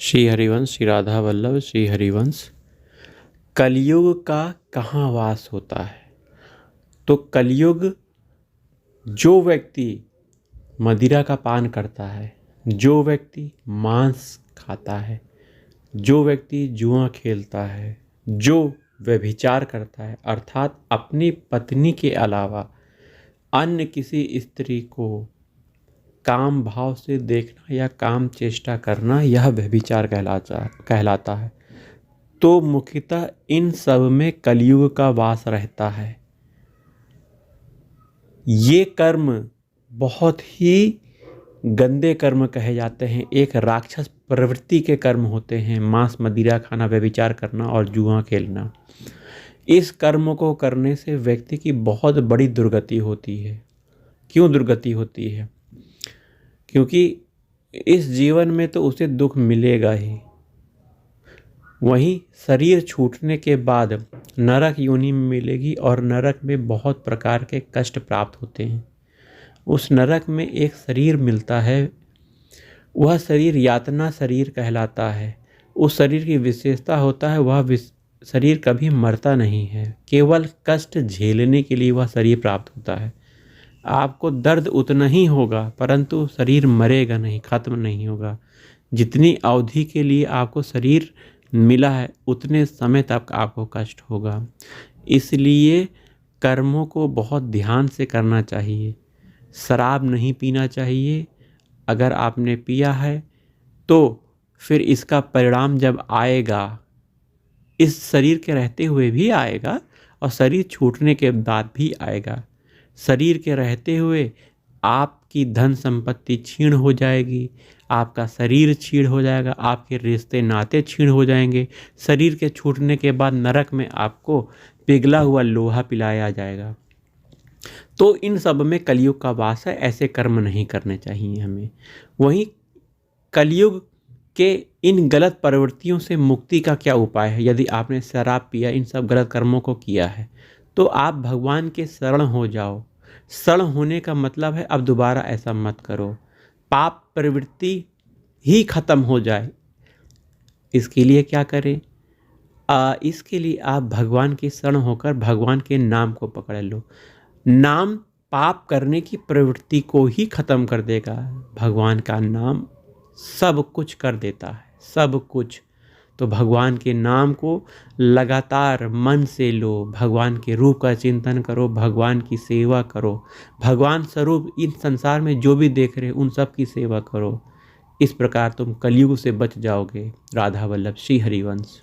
श्री हरिवंश, श्री राधा वल्लभ, श्री हरिवंश। कलयुग का कहाँ वास होता है? तो कलयुग, जो व्यक्ति मदिरा का पान करता है, जो व्यक्ति मांस खाता है, जो व्यक्ति जुआ खेलता है, जो व्यभिचार करता है, अर्थात अपनी पत्नी के अलावा अन्य किसी स्त्री को काम भाव से देखना या काम चेष्टा करना, यह व्यभिचार कहलाता है। तो मुख्यतः इन सब में कलयुग का वास रहता है। ये कर्म बहुत ही गंदे कर्म कहे जाते हैं, एक राक्षस प्रवृत्ति के कर्म होते हैं। मांस मदिरा खाना, व्यभिचार करना और जुआ खेलना। इस कर्म को करने से व्यक्ति की बहुत बड़ी दुर्गति होती है। क्यों दुर्गति होती है? क्योंकि इस जीवन में तो उसे दुख मिलेगा ही, वहीं शरीर छूटने के बाद नरक योनि में मिलेगी और नरक में बहुत प्रकार के कष्ट प्राप्त होते हैं। उस नरक में एक शरीर मिलता है, वह शरीर यातना शरीर कहलाता है। उस शरीर की विशेषता होता है, वह शरीर कभी मरता नहीं है, केवल कष्ट झेलने के लिए वह शरीर प्राप्त होता है। आपको दर्द उतना ही होगा, परंतु शरीर मरेगा नहीं, खत्म नहीं होगा। जितनी अवधि के लिए आपको शरीर मिला है, उतने समय तक आपको कष्ट होगा। इसलिए कर्मों को बहुत ध्यान से करना चाहिए। शराब नहीं पीना चाहिए। अगर आपने पिया है तो फिर इसका परिणाम जब आएगा, इस शरीर के रहते हुए भी आएगा और शरीर छूटने के बाद भी आएगा। शरीर के रहते हुए आपकी धन संपत्ति छीण हो जाएगी, आपका शरीर छीण हो जाएगा, आपके रिश्ते नाते छीण हो जाएंगे। शरीर के छूटने के बाद नरक में आपको पिघला हुआ लोहा पिलाया जाएगा। तो इन सब में कलयुग का वास है, ऐसे कर्म नहीं करने चाहिए हमें। वहीं कलयुग के इन गलत प्रवृत्तियों से मुक्ति का क्या उपाय है? यदि आपने शराब पिया, इन सब गलत कर्मों को किया है, तो आप भगवान के शरण हो जाओ। शरण होने का मतलब है अब दोबारा ऐसा मत करो, पाप प्रवृत्ति ही खत्म हो जाए। इसके लिए क्या करें? इसके लिए आप भगवान की शरण होकर भगवान के नाम को पकड़ लो। नाम पाप करने की प्रवृत्ति को ही खत्म कर देगा। भगवान का नाम सब कुछ कर देता है, सब कुछ। तो भगवान के नाम को लगातार मन से लो, भगवान के रूप का चिंतन करो, भगवान की सेवा करो, भगवान स्वरूप इन संसार में जो भी देख रहे उन सब की सेवा करो। इस प्रकार तुम कलयुग से बच जाओगे। राधा वल्लभ, श्री हरिवंश।